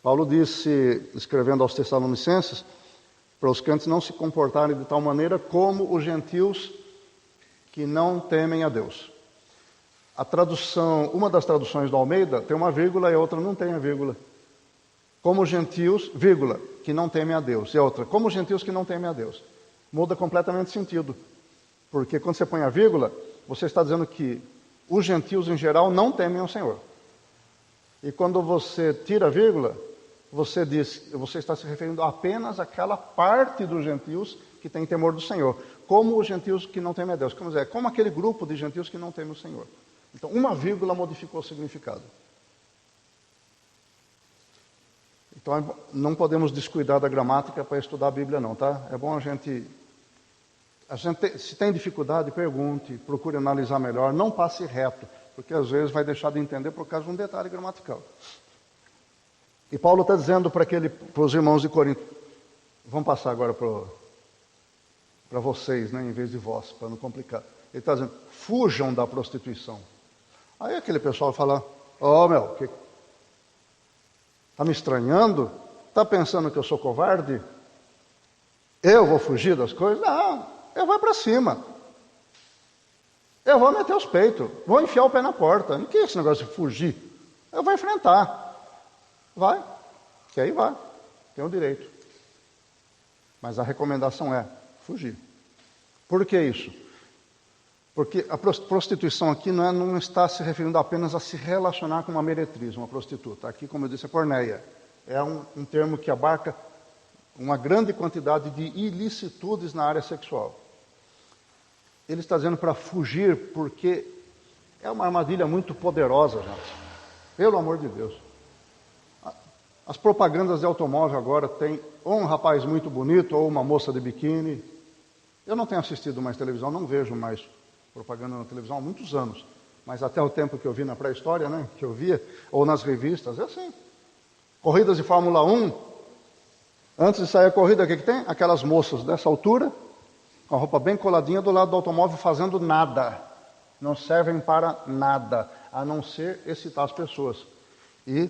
Paulo disse, escrevendo aos Tessalonicenses, para os crentes não se comportarem de tal maneira como os gentios que não temem a Deus. A tradução, uma das traduções do Almeida tem uma vírgula e a outra não tem a vírgula. Como os gentios, vírgula, que não temem a Deus. E a outra, como os gentios que não temem a Deus. Muda completamente o sentido. Porque quando você põe a vírgula, você está dizendo que os gentios em geral não temem ao Senhor. E quando você tira a vírgula, você está se referindo apenas àquela parte dos gentios que tem temor do Senhor. Como os gentios que não temem a Deus. Como aquele grupo de gentios que não temem o Senhor. Então, uma vírgula modificou o significado. Então, não podemos descuidar da gramática para estudar a Bíblia, não, tá? É bom a gente se tem dificuldade, pergunte, procure analisar melhor, não passe reto, porque às vezes vai deixar de entender por causa de um detalhe gramatical. E Paulo está dizendo para os irmãos de Corinto, vamos passar agora para vocês, né, em vez de vós, para não complicar. Ele está dizendo, fujam da prostituição. Aí aquele pessoal fala, está me estranhando? Está pensando que eu sou covarde? Eu vou fugir das coisas? Não, eu vou para cima. Eu vou meter os peitos, vou enfiar o pé na porta. Não quer esse negócio de fugir. Eu vou enfrentar. Vai, que aí vai, tem o direito. Mas a recomendação é fugir. Por que isso? Porque a prostituição aqui não está se referindo apenas a se relacionar com uma meretriz, uma prostituta. Aqui, como eu disse, é porneia. É um termo que abarca uma grande quantidade de ilicitudes na área sexual. Ele está dizendo para fugir porque é uma armadilha muito poderosa, gente. Pelo amor de Deus. As propagandas de automóvel agora tem ou um rapaz muito bonito ou uma moça de biquíni. Eu não tenho assistido mais televisão, não vejo mais propaganda na televisão há muitos anos. Mas até o tempo que eu vi na pré-história, né, que eu via, ou nas revistas, é assim. Corridas de Fórmula 1, antes de sair a corrida, o que tem? Aquelas moças dessa altura, com a roupa bem coladinha do lado do automóvel, fazendo nada. Não servem para nada, a não ser excitar as pessoas. E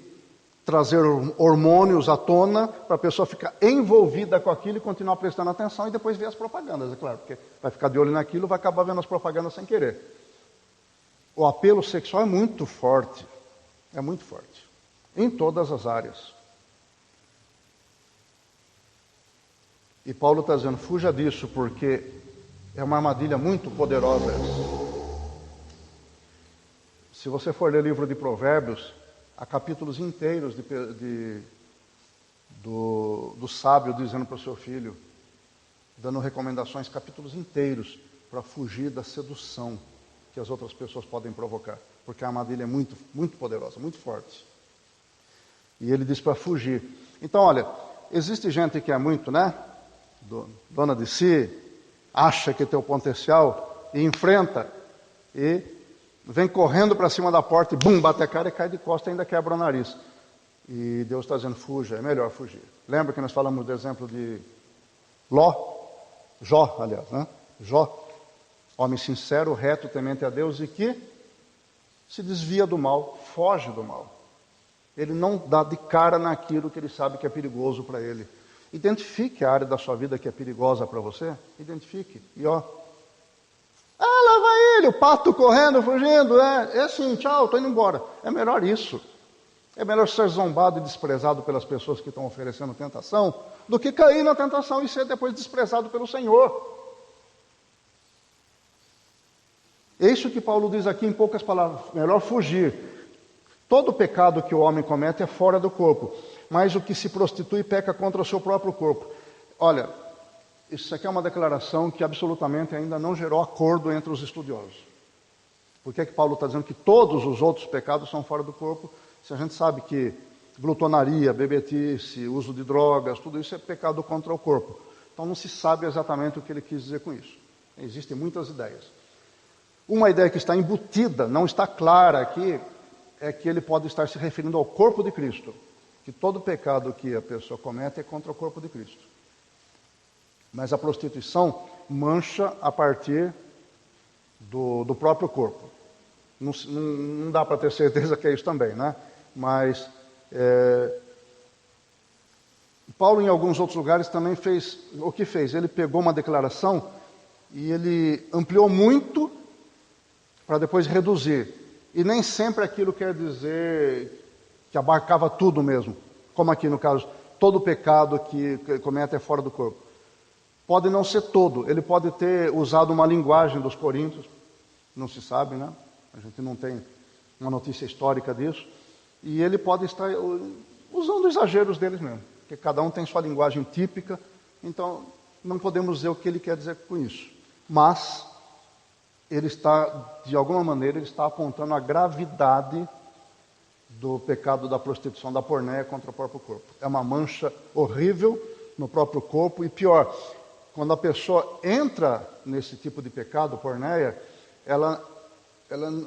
trazer hormônios à tona para a pessoa ficar envolvida com aquilo e continuar prestando atenção e depois ver as propagandas, é claro, porque vai ficar de olho naquilo e vai acabar vendo as propagandas sem querer. O apelo sexual é muito forte, em todas as áreas. E Paulo está dizendo, fuja disso, porque é uma armadilha muito poderosa essa. Se você for ler o livro de Provérbios, há capítulos inteiros do sábio dizendo para o seu filho, dando recomendações, capítulos inteiros para fugir da sedução que as outras pessoas podem provocar, porque a armadilha é muito, muito poderosa, muito forte. E ele diz para fugir. Então, olha, existe gente que é muito, né, dona de si, acha que tem o potencial e enfrenta e vem correndo para cima da porta e bum, bate a cara e cai de costas e ainda quebra o nariz. E Deus está dizendo, fuja, é melhor fugir. Lembra que nós falamos do exemplo de Jó, aliás, né? Jó, homem sincero, reto, temente a Deus e que se desvia do mal, foge do mal. Ele não dá de cara naquilo que ele sabe que é perigoso para ele. Identifique a área da sua vida que é perigosa para você, identifique. E lá vai ele, o pato correndo, fugindo, é assim, tchau, estou indo embora. É melhor isso. É melhor ser zombado e desprezado pelas pessoas que estão oferecendo tentação, do que cair na tentação e ser depois desprezado pelo Senhor. É isso que Paulo diz aqui em poucas palavras, melhor fugir. Todo pecado que o homem comete é fora do corpo, mas o que se prostitui peca contra o seu próprio corpo. Olha, isso aqui é uma declaração que absolutamente ainda não gerou acordo entre os estudiosos. Por que Paulo está dizendo que todos os outros pecados são fora do corpo, se a gente sabe que glutonaria, bebedice, uso de drogas, tudo isso é pecado contra o corpo. Então não se sabe exatamente o que ele quis dizer com isso. Existem muitas ideias. Uma ideia que está embutida, não está clara aqui, é que ele pode estar se referindo ao corpo de Cristo. Que todo pecado que a pessoa comete é contra o corpo de Cristo. Mas a prostituição mancha a partir do próprio corpo. Não dá para ter certeza que é isso também, né? Mas Paulo, em alguns outros lugares, também fez o que fez. Ele pegou uma declaração e ele ampliou muito para depois reduzir. E nem sempre aquilo quer dizer que abarcava tudo mesmo. Como aqui no caso, todo pecado que comete é fora do corpo. Pode não ser todo. Ele pode ter usado uma linguagem dos coríntios. Não se sabe, né? A gente não tem uma notícia histórica disso. E ele pode estar usando exageros deles mesmo. Porque cada um tem sua linguagem típica. Então, não podemos dizer o que ele quer dizer com isso. Mas, ele está, de alguma maneira, ele está apontando a gravidade do pecado da prostituição, da porneia contra o próprio corpo. É uma mancha horrível no próprio corpo. E pior, quando a pessoa entra nesse tipo de pecado, porneia, ela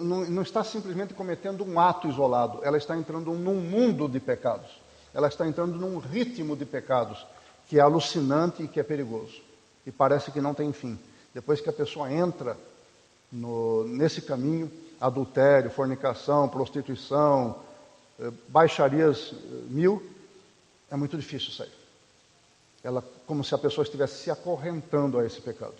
não está simplesmente cometendo um ato isolado, ela está entrando num mundo de pecados, ela está entrando num ritmo de pecados que é alucinante e que é perigoso, e parece que não tem fim. Depois que a pessoa entra nesse caminho, adultério, fornicação, prostituição, baixarias mil, é muito difícil sair. Como se a pessoa estivesse se acorrentando a esse pecado.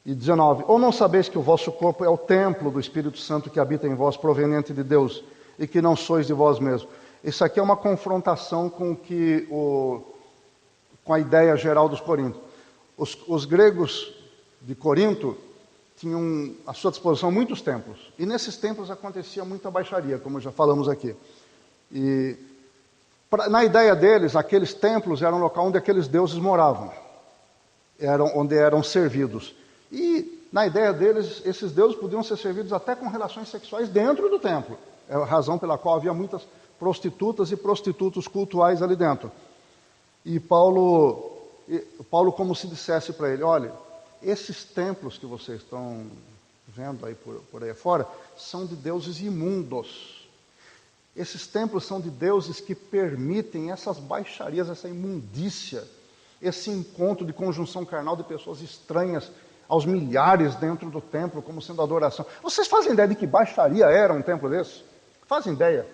E 19, ou não sabeis que o vosso corpo é o templo do Espírito Santo que habita em vós, proveniente de Deus, e que não sois de vós mesmos. Isso aqui é uma confrontação com a ideia geral dos coríntios. Os gregos de Corinto tinham à sua disposição muitos templos, e nesses templos acontecia muita baixaria, como já falamos aqui. E na ideia deles, aqueles templos eram um local onde aqueles deuses moravam, onde eram servidos. E, na ideia deles, esses deuses podiam ser servidos até com relações sexuais dentro do templo. É a razão pela qual havia muitas prostitutas e prostitutos cultuais ali dentro. E Paulo como se dissesse para ele, olha, esses templos que vocês estão vendo aí por aí fora, são de deuses imundos. Esses templos são de deuses que permitem essas baixarias, essa imundícia, esse encontro de conjunção carnal de pessoas estranhas aos milhares dentro do templo, como sendo adoração. Vocês fazem ideia de que baixaria era um templo desse? Fazem ideia?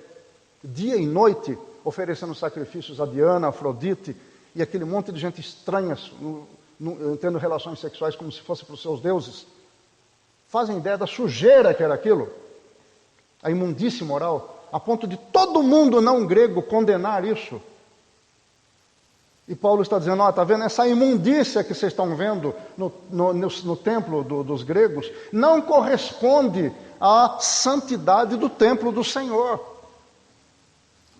Dia e noite, oferecendo sacrifícios a Diana, a Afrodite, e aquele monte de gente estranha, tendo relações sexuais como se fosse para os seus deuses. Fazem ideia da sujeira que era aquilo? A imundície moral, a ponto de todo mundo não grego condenar isso. E Paulo está dizendo, está vendo essa imundícia que vocês estão vendo no templo dos gregos, não corresponde à santidade do templo do Senhor.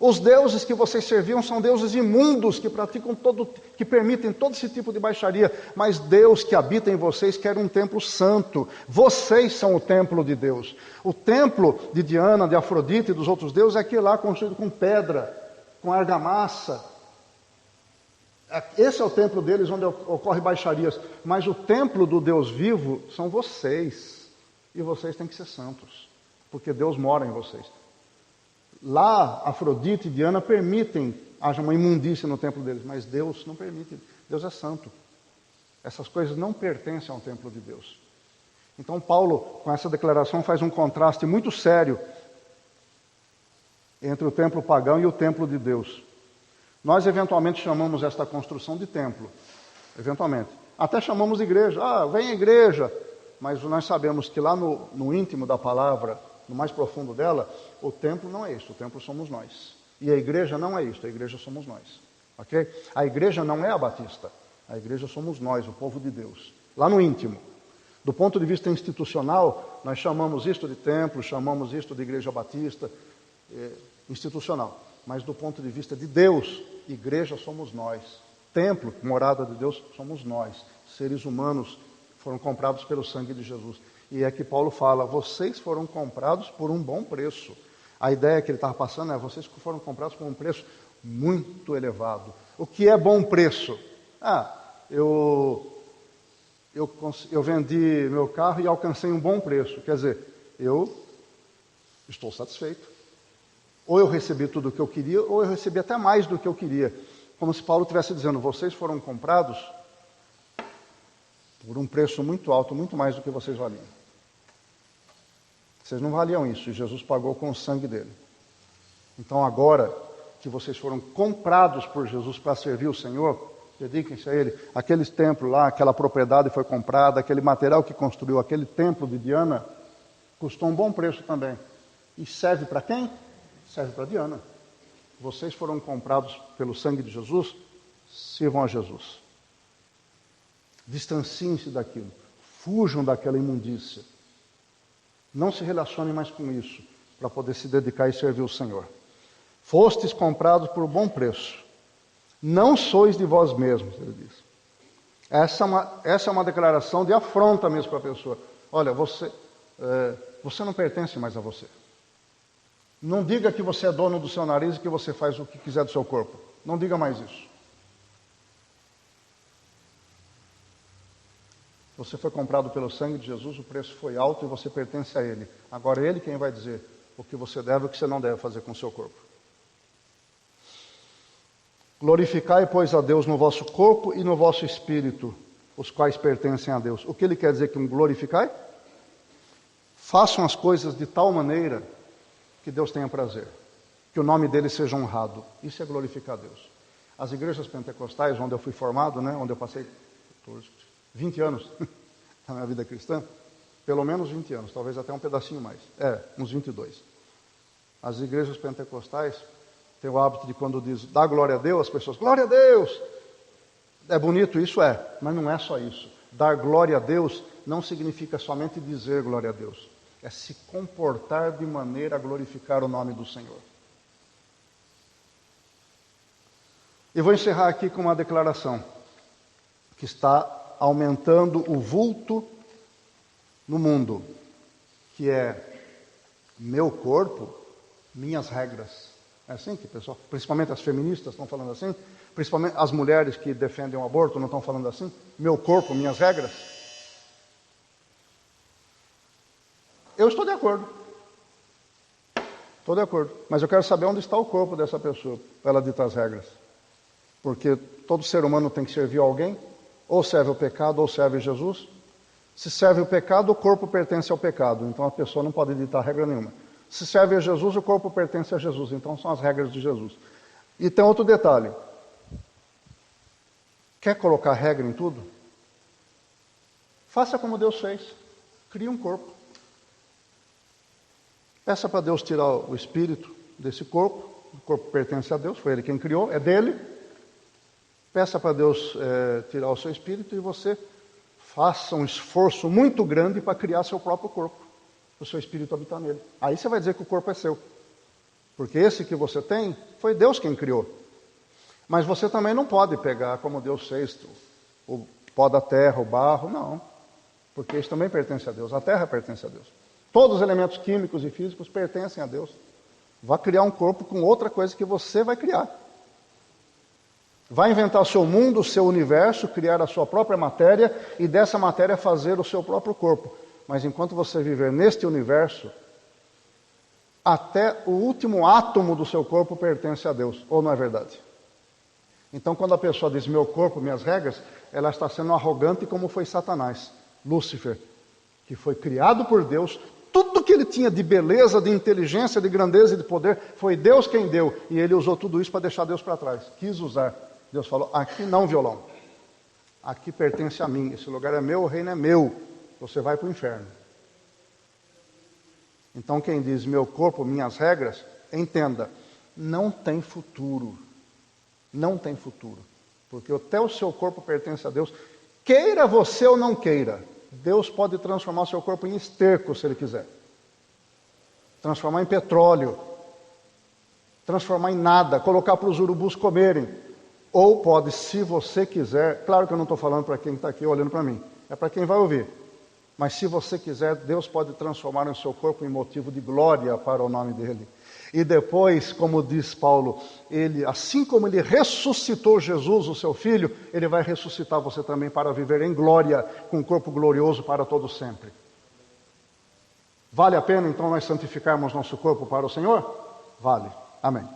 Os deuses que vocês serviam são deuses imundos, que permitem todo esse tipo de baixaria, mas Deus que habita em vocês quer um templo santo. Vocês são o templo de Deus. O templo de Diana, de Afrodite e dos outros deuses é aquele lá construído com pedra, com argamassa. Esse é o templo deles, onde ocorre baixarias. Mas o templo do Deus vivo são vocês. E vocês têm que ser santos, porque Deus mora em vocês. Lá, Afrodite e Diana permitem haja uma imundícia no templo deles, mas Deus não permite. Deus é santo. Essas coisas não pertencem ao templo de Deus. Então Paulo, com essa declaração, faz um contraste muito sério entre o templo pagão e o templo de Deus. Nós eventualmente chamamos esta construção de templo, eventualmente. Até chamamos de igreja, vem a igreja, mas nós sabemos que lá no íntimo da palavra, no mais profundo dela, o templo não é isso, o templo somos nós. E a igreja não é isso, a igreja somos nós. Ok? A igreja não é a batista, a igreja somos nós, o povo de Deus. Lá no íntimo. Do ponto de vista institucional, nós chamamos isto de templo, chamamos isto de igreja batista, institucional. Mas do ponto de vista de Deus, igreja somos nós. Templo, morada de Deus, somos nós. Seres humanos foram comprados pelo sangue de Jesus. E é que Paulo fala, vocês foram comprados por um bom preço. A ideia que ele estava passando é, vocês foram comprados por um preço muito elevado. O que é bom preço? Eu vendi meu carro e alcancei um bom preço. Quer dizer, eu estou satisfeito. Ou eu recebi tudo o que eu queria, ou eu recebi até mais do que eu queria. Como se Paulo estivesse dizendo, vocês foram comprados por um preço muito alto, muito mais do que vocês valiam. Vocês não valiam isso, e Jesus pagou com o sangue dele. Então agora, que vocês foram comprados por Jesus para servir o Senhor, dediquem-se a Ele. Aqueles templos lá, aquela propriedade foi comprada, aquele material que construiu aquele templo de Diana, custou um bom preço também. E serve para quem? Serve para Diana. Vocês foram comprados pelo sangue de Jesus, sirvam a Jesus. Distanciem-se daquilo. Fujam daquela imundícia. Não se relacionem mais com isso, para poder se dedicar e servir o Senhor. Fostes comprados por bom preço. Não sois de vós mesmos, ele diz. Essa é uma declaração de afronta mesmo para a pessoa. Olha, você não pertence mais a você. Não diga que você é dono do seu nariz e que você faz o que quiser do seu corpo. Não diga mais isso. Você foi comprado pelo sangue de Jesus, o preço foi alto e você pertence a Ele. Agora é Ele quem vai dizer o que você deve e o que você não deve fazer com o seu corpo. Glorificai, pois, a Deus no vosso corpo e no vosso espírito, os quais pertencem a Deus. O que ele quer dizer com glorificai? Façam as coisas de tal maneira que Deus tenha prazer, que o nome dele seja honrado. Isso é glorificar a Deus. As igrejas pentecostais, onde eu fui formado, onde eu passei 20 anos na minha vida cristã, pelo menos 20 anos, talvez até um pedacinho mais, uns 22. As igrejas pentecostais têm o hábito de, quando diz, dá glória a Deus, as pessoas, glória a Deus! É bonito, isso mas não é só isso. Dar glória a Deus não significa somente dizer glória a Deus, é se comportar de maneira a glorificar o nome do Senhor. E vou encerrar aqui com uma declaração que está aumentando o vulto no mundo, que é meu corpo, minhas regras. É assim que, pessoal, principalmente as feministas estão falando assim, principalmente as mulheres que defendem o aborto não estão falando assim, meu corpo, minhas regras. Eu estou de acordo. Estou de acordo. Mas eu quero saber onde está o corpo dessa pessoa, para ela ditar as regras. Porque todo ser humano tem que servir a alguém, ou serve o pecado, ou serve Jesus. Se serve o pecado, o corpo pertence ao pecado. Então a pessoa não pode ditar regra nenhuma. Se serve a Jesus, o corpo pertence a Jesus. Então são as regras de Jesus. E tem outro detalhe. Quer colocar regra em tudo? Faça como Deus fez. Crie um corpo. Peça para Deus tirar o espírito desse corpo. O corpo pertence a Deus, foi Ele quem criou, é dele. Peça para Deus tirar o seu espírito e você faça um esforço muito grande para criar seu próprio corpo, o seu espírito habitar nele. Aí você vai dizer que o corpo é seu, porque esse que você tem foi Deus quem criou. Mas você também não pode pegar, como Deus fez, o pó da terra, o barro, não, porque isso também pertence a Deus, a terra pertence a Deus. Todos os elementos químicos e físicos pertencem a Deus. Vá criar um corpo com outra coisa que você vai criar. Vai inventar o seu mundo, o seu universo, criar a sua própria matéria e dessa matéria fazer o seu próprio corpo. Mas enquanto você viver neste universo, até o último átomo do seu corpo pertence a Deus. Ou não é verdade? Então quando a pessoa diz meu corpo, minhas regras, ela está sendo arrogante como foi Satanás, Lúcifer, que foi criado por Deus. Tudo que ele tinha de beleza, de inteligência, de grandeza e de poder, foi Deus quem deu. E ele usou tudo isso para deixar Deus para trás. Quis usar. Deus falou, aqui não, violão. Aqui pertence a mim. Esse lugar é meu, o reino é meu. Você vai para o inferno. Então quem diz meu corpo, minhas regras, entenda, não tem futuro. Não tem futuro. Porque até o seu corpo pertence a Deus. Queira você ou não queira, Deus pode transformar o seu corpo em esterco, se Ele quiser. Transformar em petróleo. Transformar em nada. Colocar para os urubus comerem. Ou pode, se você quiser, claro que eu não estou falando para quem está aqui olhando para mim, é para quem vai ouvir. Mas se você quiser, Deus pode transformar o seu corpo em motivo de glória para o nome dEle. E depois, como diz Paulo, assim como Ele ressuscitou Jesus, o seu Filho, Ele vai ressuscitar você também para viver em glória, com um corpo glorioso para todo sempre. Vale a pena então nós santificarmos nosso corpo para o Senhor? Vale. Amém.